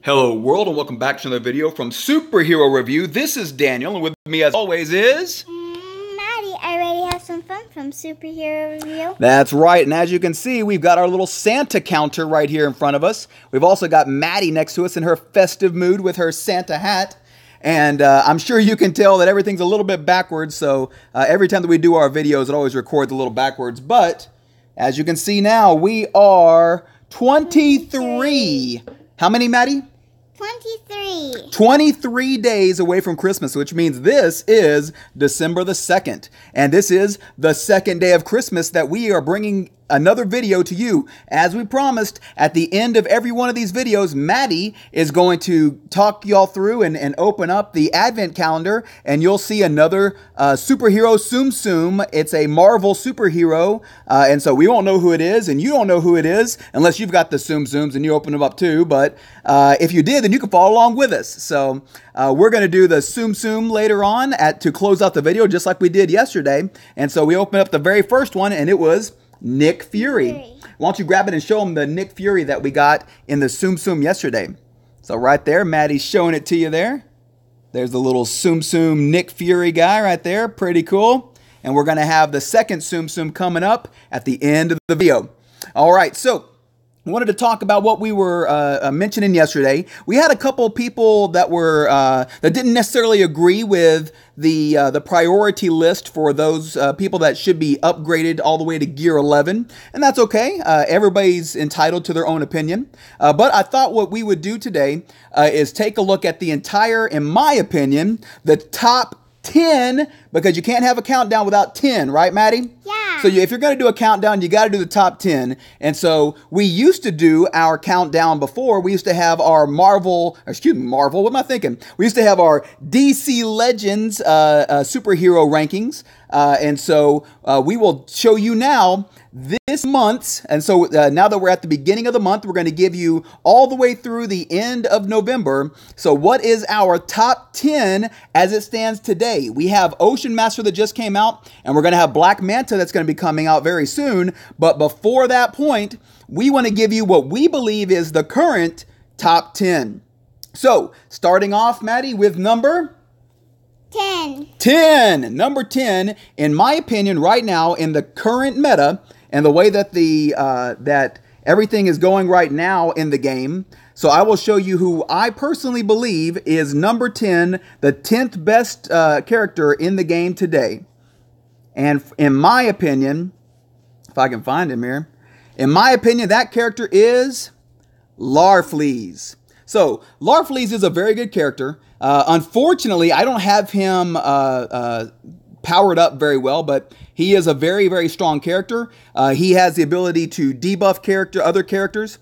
Hello world and welcome back to another video from Superhero Review. This is Daniel and with me as always is... Maddie. I already have some fun from Superhero Review. That's right, and as you can see, we've got our little Santa counter right here in front of us. We've also got Maddie next to us in her festive mood with her Santa hat. And I'm sure you can tell that everything's a little bit backwards, so every time that we do our videos, it always records a little backwards. But as you can see now, we are 23. How many, Maddie? 23. 23 days away from Christmas, which means this is December the 2nd. And this is the second day of Christmas that we are bringing another video to you. As we promised, at the end of every one of these videos, Maddie is going to talk y'all through and open up the Advent calendar, and you'll see another superhero Tsum Tsum. It's a Marvel superhero, and so we won't know who it is, and you don't know who it is, unless you've got the Tsum Tsums and you open them up too, but if you did, then you can follow along with us. So we're going to do the Tsum Tsum later on to close out the video, just like we did yesterday, and so we opened up the very first one, and it was Nick Fury. Why don't you grab it and show them the Nick Fury that we got in the Tsum Tsum yesterday. So right there, Maddie's showing it to you there. There's the little Tsum Tsum Nick Fury guy right there. Pretty cool. And we're going to have the second Tsum Tsum coming up at the end of the video. All right, so I wanted to talk about what we were mentioning yesterday. We had a couple people that were that didn't necessarily agree with the priority list for those people that should be upgraded all the way to Gear 11, and that's okay. Everybody's entitled to their own opinion. But I thought what we would do today is take a look at the entire, in my opinion, the top 10, because you can't have a countdown without 10, right, Maddie? Yeah. So if you're going to do a countdown, you got to do the top 10. And so we used to do our countdown before. We used to have our Marvel, what am I thinking? We used to have our DC Legends superhero rankings. And so we will show you now this month's. And so now that we're at the beginning of the month, we're going to give you all the way through the end of November. So what is our top 10 as it stands today? We have Ocean Master that just came out, and we're going to have Black Manta that's going to be coming out very soon. But before that point, we want to give you what we believe is the current top 10. So starting off, Maddie, with number 10. Number 10, in my opinion, right now in the current meta and the way that that everything is going right now in the game. So I will show you who I personally believe is number 10, the 10th best character in the game today. And in my opinion, if I can find him here, in my opinion, that character is Larfleeze. So Larfleeze is a very good character. Unfortunately, I don't have him powered up very well, but he is a very, very strong character. He has the ability to debuff other characters.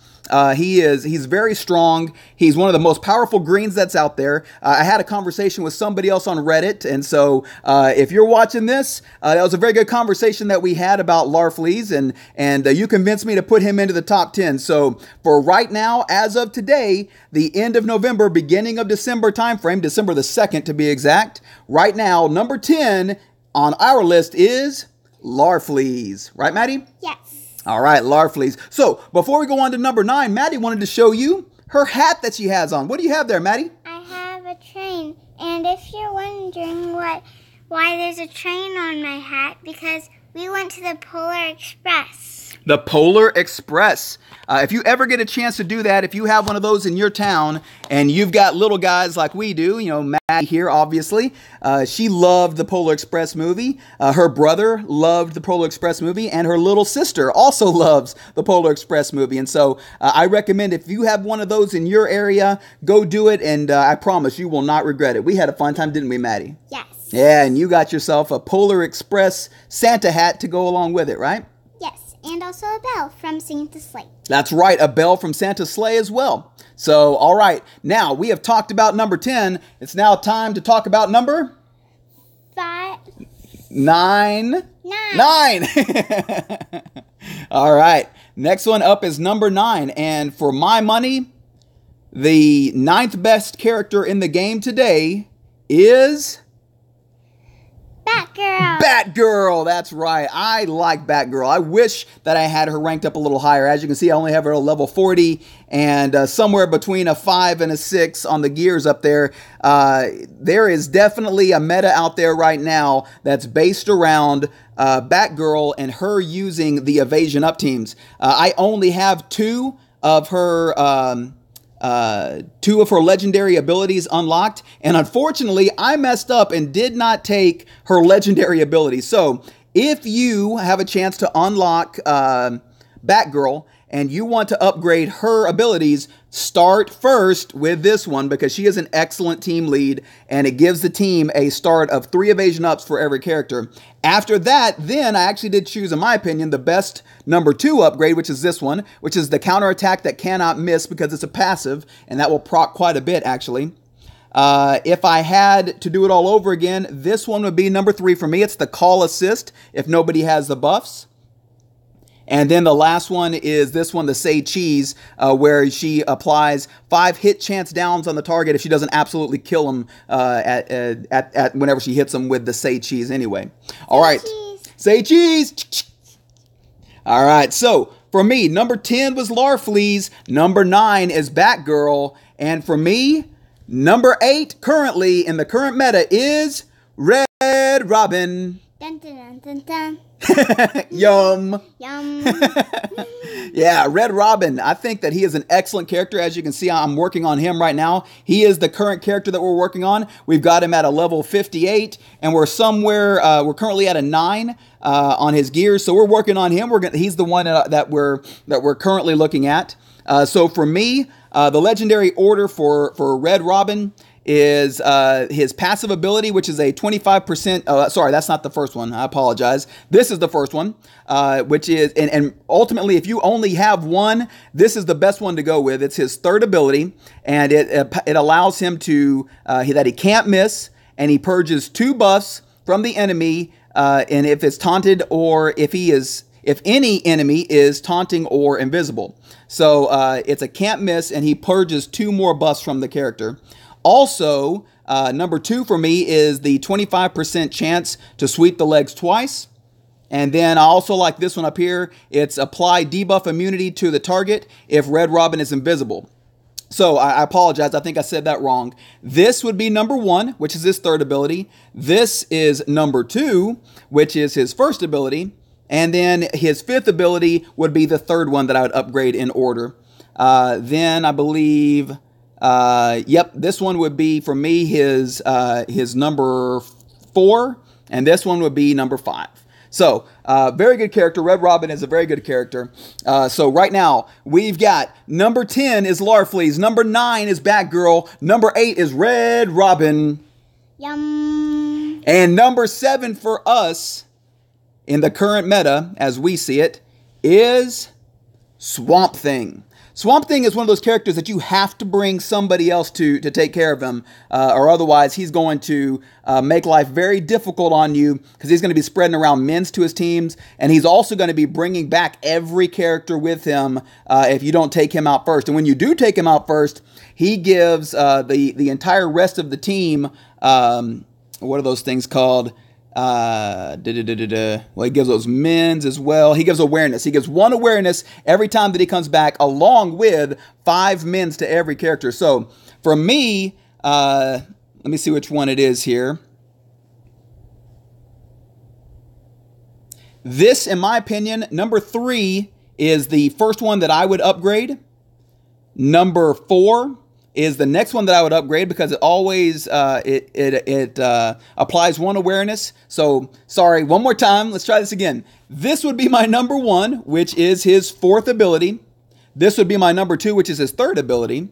He's very strong. He's one of the most powerful greens that's out there. I had a conversation with somebody else on Reddit, and so if you're watching this, that was a very good conversation that we had about Larfleeze, and you convinced me to put him into the top 10. So for right now, as of today, the end of November, beginning of December timeframe, December the 2nd to be exact, right now, number 10 on our list is Larfleeze. Right, Maddie? Yes. All right, Larfleeze. So before we go on to number 9, Maddie wanted to show you her hat that she has on. What do you have there, Maddie? I have a train, and if you're wondering why there's a train on my hat, because we went to the Polar Express. The Polar Express. If you ever get a chance to do that, if you have one of those in your town and you've got little guys like we do, you know, Maddie here, obviously, she loved the Polar Express movie. Her brother loved the Polar Express movie, and her little sister also loves the Polar Express movie. And so I recommend if you have one of those in your area, go do it, and I promise you will not regret it. We had a fun time, didn't we, Maddie? Yes. Yeah, and you got yourself a Polar Express Santa hat to go along with it, right? Yes, and also a bell from Santa's sleigh. That's right, a bell from Santa's sleigh as well. So, all right, now we have talked about number 10. It's now time to talk about number 9. All right, next one up is number 9. And for my money, the 9th best character in the game today is Batgirl. Batgirl, that's right. I like Batgirl. I wish that I had her ranked up a little higher. As you can see, I only have her at level 40 and somewhere between a 5 and a 6 on the gears up there. There is definitely a meta out there right now that's based around Batgirl and her using the evasion up teams. I only have two of her legendary abilities unlocked, and unfortunately I messed up and did not take her legendary ability. So if you have a chance to unlock Batgirl and you want to upgrade her abilities, start first with this one because she is an excellent team lead and it gives the team a start of 3 evasion ups for every character. After that, then I actually did choose, in my opinion, the best number 2 upgrade, which is this one, which is the counterattack that cannot miss because it's a passive, and that will proc quite a bit, actually. If I had to do it all over again, this one would be number 3 for me. It's the call assist if nobody has the buffs. And then the last one is this one, the Say Cheese, where she applies 5 hit chance downs on the target if she doesn't absolutely kill them at whenever she hits them with the Say Cheese anyway. All right. Say Cheese. All right. So for me, number 10 was Larfleeze. Number 9 is Batgirl. And for me, number 8 currently in the current meta is Red Robin. Dun, dun, dun, dun, dun. Yum. Yum. Yeah, Red Robin. I think that he is an excellent character. As you can see, I'm working on him right now. He is the current character that we're working on. We've got him at a level 58, and we're currently at a 9 on his gears. So we're working on him. He's the one that we're currently looking at. So for me, the legendary order for Red Robin is his passive ability, which is a 25%. Sorry, that's not the first one. I apologize. This is the first one, which is, and ultimately, if you only have one, this is the best one to go with. It's his third ability, and it allows him to, that he can't miss, and he purges 2 buffs from the enemy, and if it's taunted or if any enemy is taunting or invisible. So it's a can't miss, and he purges 2 more buffs from the character. Also, number 2 for me is the 25% chance to sweep the legs twice. And then I also like this one up here. It's apply debuff immunity to the target if Red Robin is invisible. So I apologize. I think I said that wrong. This would be number 1, which is his third ability. This is number 2, which is his first ability. And then his 5th ability would be the third one that I would upgrade in order. Then I believe... this one would be for me his number 4, and this one would be number 5. So, very good character. Red Robin is a very good character. So right now we've got number 10 is Larfleeze, number 9 is Batgirl, number 8 is Red Robin. Yum. And number 7 for us in the current meta, as we see it, is Swamp Thing. Swamp Thing is one of those characters that you have to bring somebody else to take care of him, or otherwise he's going to make life very difficult on you because he's going to be spreading around mins to his teams, and he's also going to be bringing back every character with him if you don't take him out first. And when you do take him out first, he gives the entire rest of the team, what are those things called? Well, he gives those mins as well. He gives awareness. He gives 1 awareness every time that he comes back, along with 5 mins to every character. So for me, let me see which one it is here. This, in my opinion, number 3 is the first one that I would upgrade. Number 4 is the next one that I would upgrade because it always applies 1 awareness. So, sorry, one more time. Let's try this again. This would be my number 1, which is his 4th ability. This would be my number 2, which is his 3rd ability.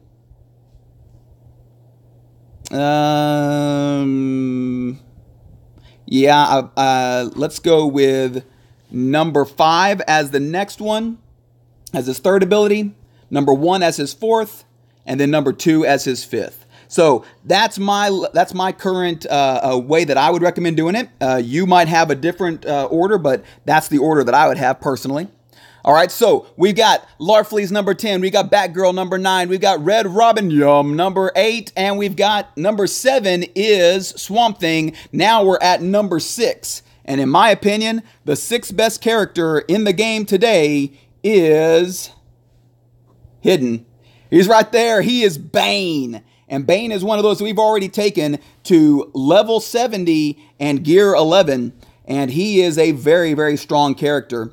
Let's go with number 5 as the next one, as his 3rd ability. Number 1 as his 4th. And then number 2 as his 5th. So that's my current way that I would recommend doing it. You might have a different order, but that's the order that I would have personally. All right, so we've got Larfleeze number 10, we got Batgirl number 9, we've got Red Robin number 8, and we've got number 7 is Swamp Thing. Now we're at number 6. And in my opinion, the 6th best character in the game today is hidden. He's right there. He is Bane. And Bane is one of those we've already taken to level 70 and gear 11. And he is a very, very strong character.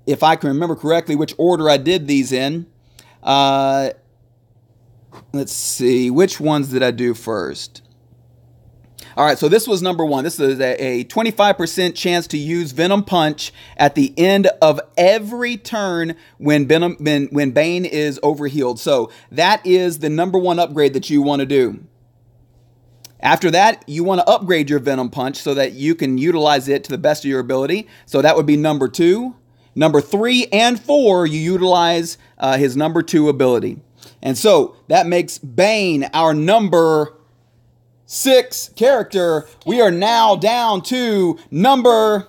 If I can remember correctly which order I did these in. Let's see. Which ones did I do first? All right, so this was number 1. This is a 25% chance to use Venom Punch at the end of every turn when Bane is overhealed. So that is the number 1 upgrade that you want to do. After that, you want to upgrade your Venom Punch so that you can utilize it to the best of your ability. So that would be number 2. Number 3 and 4, you utilize his number 2 ability. And so that makes Bane our number 6 character. We are now down to number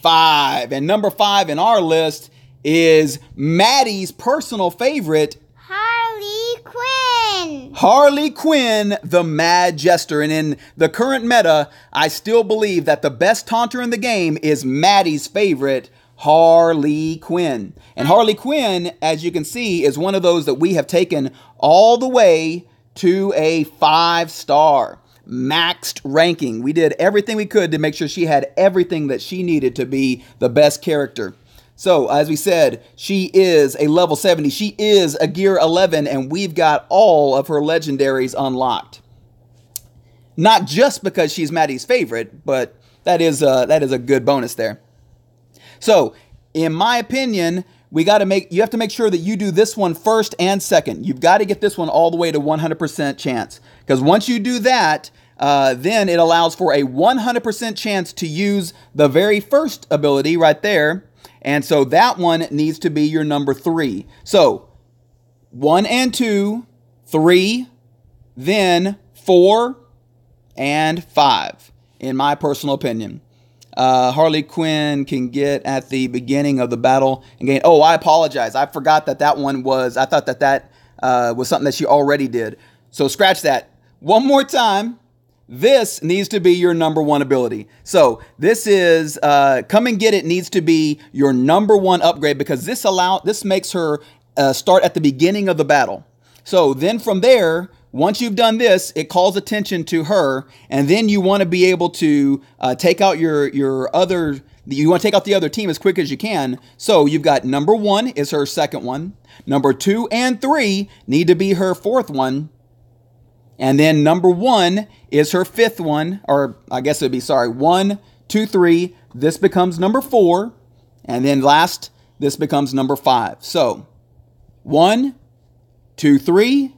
5. And number 5 in our list is Maddie's personal favorite, Harley Quinn. Harley Quinn, the Mad Jester. And in the current meta, I still believe that the best taunter in the game is Maddie's favorite, Harley Quinn. And Harley Quinn, as you can see, is one of those that we have taken all the way to a 5-star maxed ranking. We did everything we could to make sure she had everything that she needed to be the best character. So, as we said, she is a level 70. She is a gear 11, and we've got all of her legendaries unlocked. Not just because she's Maddie's favorite, but that is a good bonus there. So, in my opinion, you have to make sure that you do this one first and second. You've got to get this one all the way to 100% chance. Because once you do that, then it allows for a 100% chance to use the very first ability right there. And so that one needs to be your number 3. So 1 and 2, 3, then 4 and 5, in my personal opinion. Harley Quinn can get at the beginning of the battle and gain. Oh, I apologize. I forgot that one was, I thought that was something that she already did. So scratch that. One more time. This needs to be your number 1 ability. So this is, Come and Get It needs to be your number 1 upgrade because this makes her start at the beginning of the battle. So then from there, once you've done this, it calls attention to her, and then you want to be able to take out you want to take out the other team as quick as you can. So you've got number 1 is her second one. Number 2 and 3 need to be her 4th one. And then number 1 is her 5th one, or I guess it would be, 1, 2, 3. This becomes number 4. And then last, this becomes number 5. So 1, 2, 3,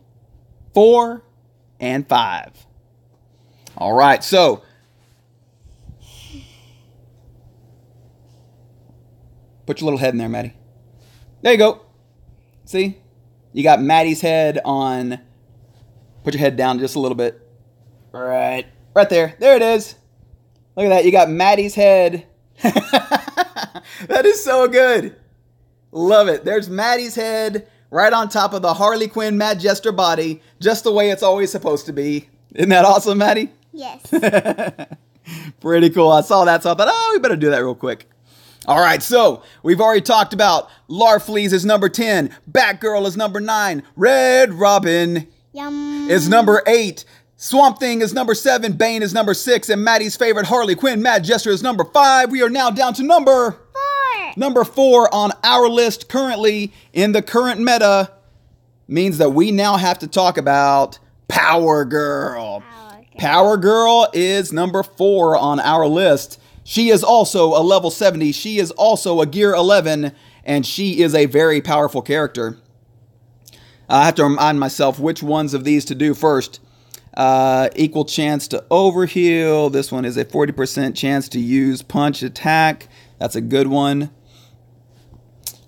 4, and 5. All right, so put your little head in there, Maddie. There you go. See? You got Maddie's head on. Put your head down just a little bit. Right there. There it is. Look at that. You got Maddie's head. That is so good. Love it. There's Maddie's head right on top of the Harley Quinn Mad Jester body, just the way it's always supposed to be. Isn't that awesome, Maddie? Yes. Pretty cool. I saw that, so I thought, we better do that real quick. All right, so we've already talked about Larfleeze is number 10, Batgirl is number 9, Red Robin is number 8, Swamp Thing is number 7, Bane is number 6, and Maddie's favorite Harley Quinn Mad Jester is number 5. We are now down to number 4. Number 4 on our list currently in the current meta means that we now have to talk about Power Girl. Power Girl is number 4 on our list. She is also a level 70. She is also a gear 11, and she is a very powerful character. I have to remind myself which ones of these to do first. Equal chance to overheal. This one is a 40% chance to use punch attack. That's a good one.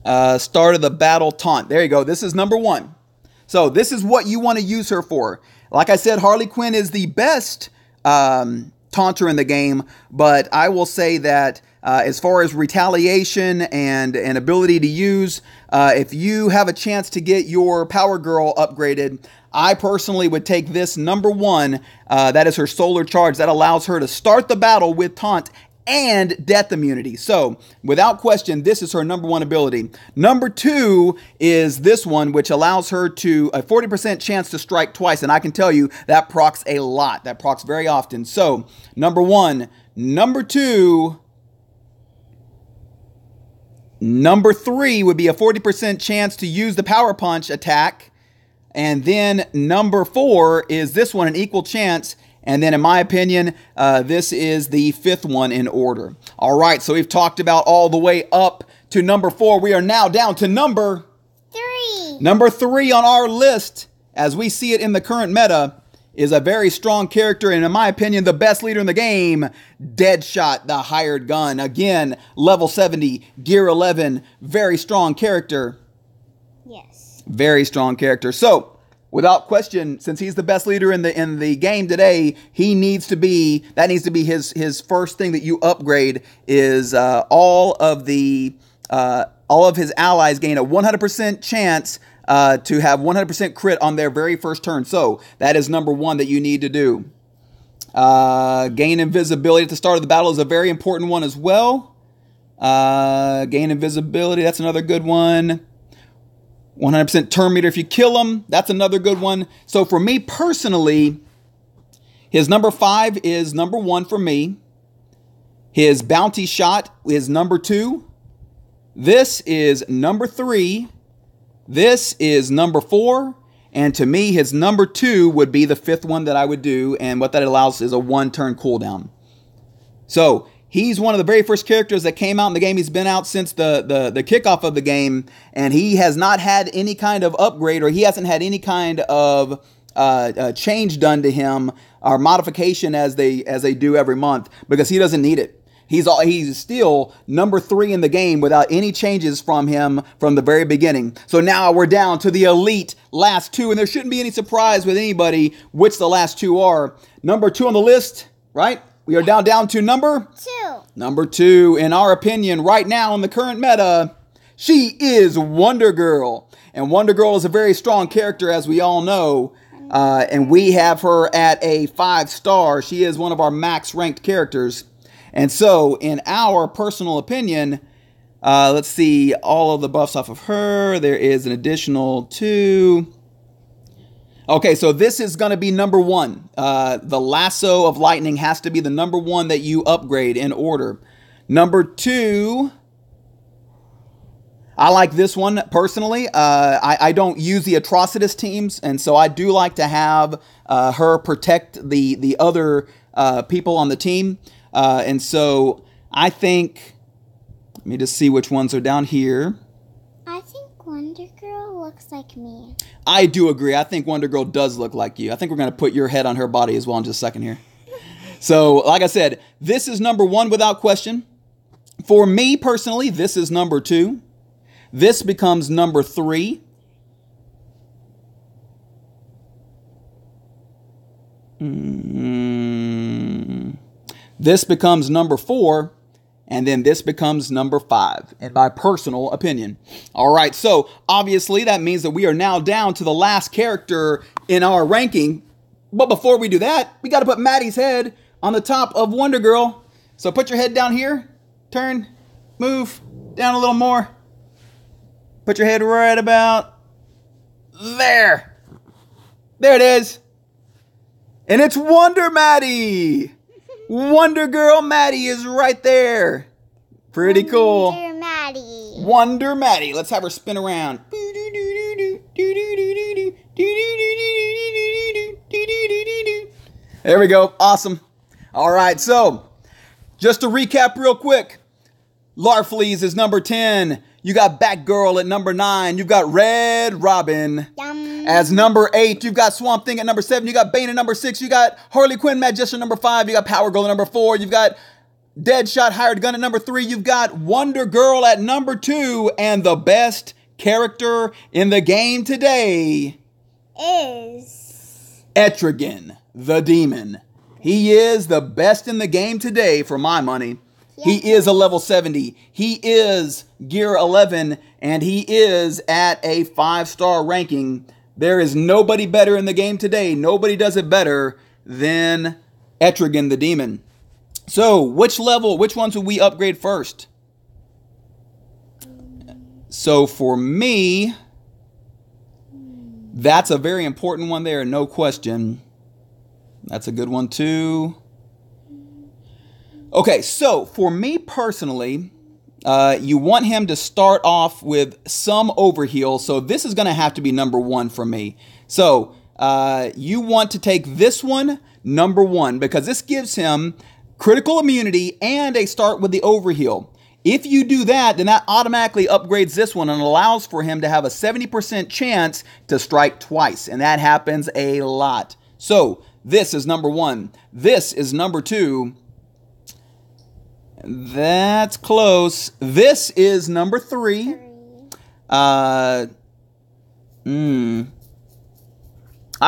Start of the battle taunt. There you go. This is number 1. So this is what you want to use her for. Like I said, Harley Quinn is the best taunter in the game, but I will say that as far as retaliation and ability to use, if you have a chance to get your Power Girl upgraded, I personally would take this number 1. That is her Solar Charge. That allows her to start the battle with Taunt and Death Immunity. So, without question, this is her number 1 ability. Number 2 is this one, which allows her to a 40% chance to strike twice. And I can tell you that procs a lot. That procs very often. So, number 1. Number 2. Number 3 would be a 40% chance to use the Power Punch attack. And then number 4 is this one, an equal chance. And then in my opinion, this is the 5th one in order. All right, so we've talked about all the way up to number 4. We are now down to number 3. Number 3 on our list, as we see it in the current meta, is a very strong character, and in my opinion, the best leader in the game, Deadshot, the hired gun. Again, level 70, gear 11, very strong character. Yes. Very strong character. So, without question, since he's the best leader in the game today, he needs to be, that needs to be his first thing that you upgrade is all of his allies gain a 100% chance to have 100% crit on their very first turn. So that is number 1 that you need to do. Gain invisibility at the start of the battle is a very important one as well. Gain invisibility, that's another good one. 100% turn meter if you kill him, that's another good one. So for me personally, his number 5 is number 1 for me. His bounty shot is number 2. This is number 3. This is number 4, and to me, his number 2 would be the 5th one that I would do, and what that allows is a 1-turn cooldown. So, he's one of the very first characters that came out in the game. He's been out since the kickoff of the game, and he has not had any kind of upgrade, or he hasn't had any kind of change done to him, or modification as they do every month, because he doesn't need it. He's still number 3 in the game without any changes from him from the very beginning. So now we're down to the elite last 2, and there shouldn't be any surprise with anybody which the last 2 are. Number 2 on the list, right? We are down to number 2. Number 2, in our opinion, right now in the current meta, she is Wonder Girl. And Wonder Girl is a very strong character, as we all know. And we have her at a 5-star. She is one of our max ranked characters. And so, in our personal opinion, let's see all of the buffs off of her. There is an additional 2. Okay, so this is going to be number 1. The Lasso of Lightning has to be the number 1 that you upgrade in order. Number 2, I like this one personally. I don't use the Atrocitus teams, and so I do like to have her protect the other people on the team. And so I think, let me just see which ones are down here. I think Wonder Girl looks like me. I do agree. I think Wonder Girl does look like you. I think we're going to put your head on her body as well in just a second here. So, like I said, this is number 1 without question. For me personally, this is number 2. This becomes number 3. This becomes number 4, and then this becomes number 5, in my personal opinion. All right, so obviously that means that we are now down to the last character in our ranking. But before we do that, we got to put Maddie's head on the top of Wonder Girl. So put your head down here, turn, move, down a little more. Put your head right about there. There it is. And it's Wonder Maddie. Wonder Girl Maddie is right there. Pretty cool. Wonder Maddie. Wonder Maddie. Let's have her spin around. There we go. Awesome. All right. So, just to recap real quick. Larfleeze is number 10. You got Batgirl at number 9. You've got Red Robin as number 8. You've got Swamp Thing at number 7. You got Bane at number 6. You got Harley Quinn Magician at number 5. You got Power Girl at number 4. You've got Deadshot Hired Gun at number 3. You've got Wonder Girl at number 2. And the best character in the game today is Etrigan, the Demon. He is the best in the game today for my money. He is a level 70. He is gear 11, and he is at a 5-star ranking. There is nobody better in the game today. Nobody does it better than Etrigan the Demon. So, which ones would we upgrade first? So, for me, that's a very important one there, no question. That's a good one, too. Okay, so for me personally, you want him to start off with some overheal. So this is going to have to be number 1 for me. So you want to take this one, number 1, because this gives him critical immunity and a start with the overheal. If you do that, then that automatically upgrades this one and allows for him to have a 70% chance to strike twice. And that happens a lot. So this is number 1. This is number 2. That's close. This is number 3. I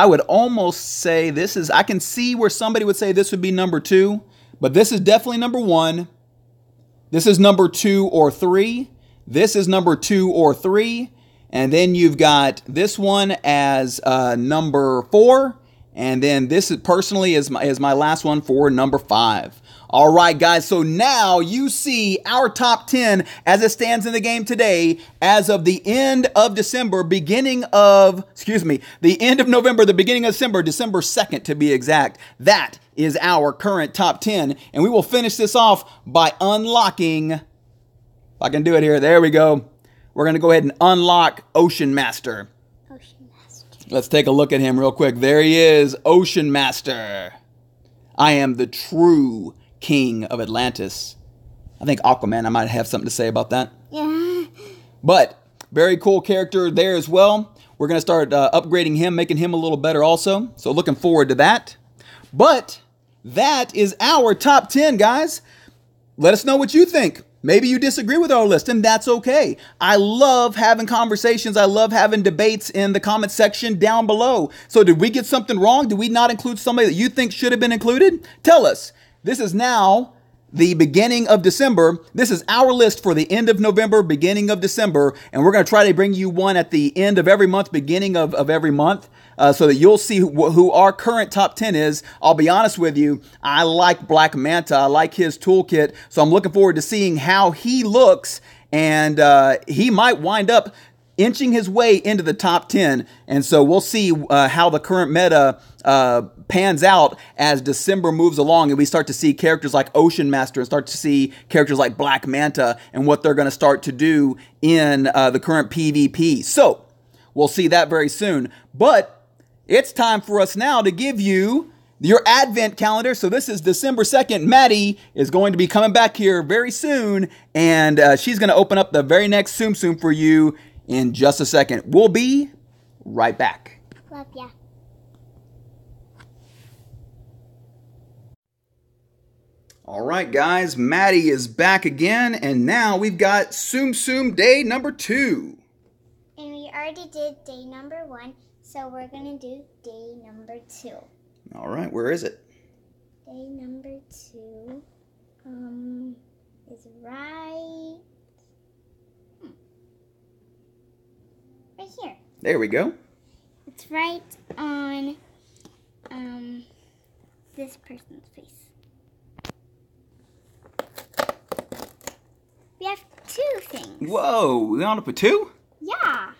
would almost say this is, I can see where somebody would say this would be number 2, but this is definitely number 1. This is number 2 or 3. This is number 2 or 3. And then you've got this one as number 4. And then this is personally is my last one for number 5. All right, guys, so now you see our top 10 as it stands in the game today as of the end of December, the end of November, the beginning of December 2nd to be exact. That is our current top 10, and we will finish this off by unlocking, if I can do it here, there we go. We're going to go ahead and unlock Ocean Master. Let's take a look at him real quick. There he is, Ocean Master. I am the true King of Atlantis. I think Aquaman, I might have something to say about that. Yeah. But very cool character there as well. We're going to start upgrading him, making him a little better also. So looking forward to that. But that is our top 10, guys. Let us know what you think. Maybe you disagree with our list, and that's okay. I love having conversations. I love having debates in the comment section down below. So did we get something wrong? Did we not include somebody that you think should have been included? Tell us. This is now the beginning of December. This is our list for the end of November, beginning of December, and we're going to try to bring you one at the end of every month, beginning of every month, so that you'll see who our current top 10 is. I'll be honest with you, I like Black Manta. I like his toolkit, so I'm looking forward to seeing how he looks, and he might wind up inching his way into the top 10, and so we'll see how the current meta pans out as December moves along and we start to see characters like Ocean Master and start to see characters like Black Manta and what they're going to start to do in the current PvP. So we'll see that very soon. But it's time for us now to give you your advent calendar. So this is December 2nd. Maddie is going to be coming back here very soon, and she's going to open up the very next Tsum Tsum for you in just a second. We'll be right back. Love ya. All right, guys, Maddie is back again, and now we've got Tsum Tsum day number 2. And we already did day number 1, so we're going to do day number 2. All right, where is it? Day number 2 is right here. There we go. It's right on this person's face. We have 2 things. Whoa, we want to put 2? Yeah.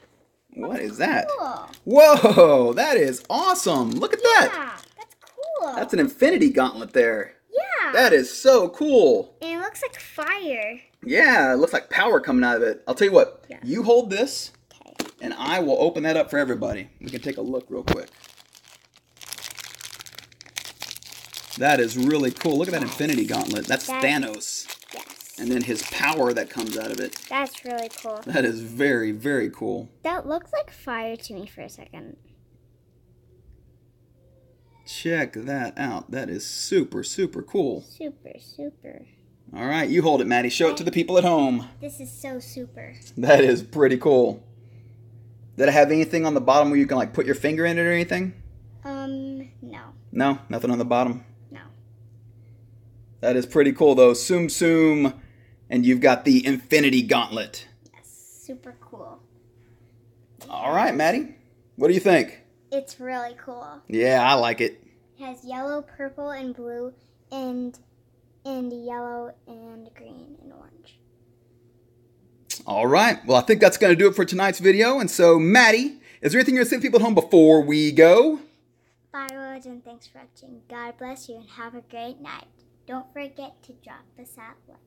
What is that? Cool. Whoa, that is awesome. Look at that. Yeah, that's cool. That's an infinity gauntlet there. Yeah. That is so cool. And it looks like fire. Yeah, it looks like power coming out of it. I'll tell you what, Yeah. you hold this, Okay. and I will open that up for everybody. We can take a look real quick. That is really cool. Look at that infinity gauntlet. That's Thanos. Yes. And then his power that comes out of it. That's really cool. That is very, very cool. That looked like fire to me for a second. Check that out. That is super, super cool. Super, super. All right, you hold it, Maddie. Show it to the people at home. This is so super. That is pretty cool. Did it have anything on the bottom where you can like put your finger in it or anything? No. No, nothing on the bottom. No. That is pretty cool, though. Tsum Tsum, and you've got the Infinity Gauntlet. Yes, super cool. All right, Maddie. What do you think? It's really cool. Yeah, I like it. It has yellow, purple, and blue, and yellow, and green, and orange. All right. Well, I think that's going to do it for tonight's video. And so, Maddie, is there anything you're going to say to people at home before we go? Bye, Rose, and thanks for watching. God bless you, and have a great night. Don't forget to drop us that like.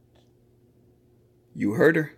You heard her.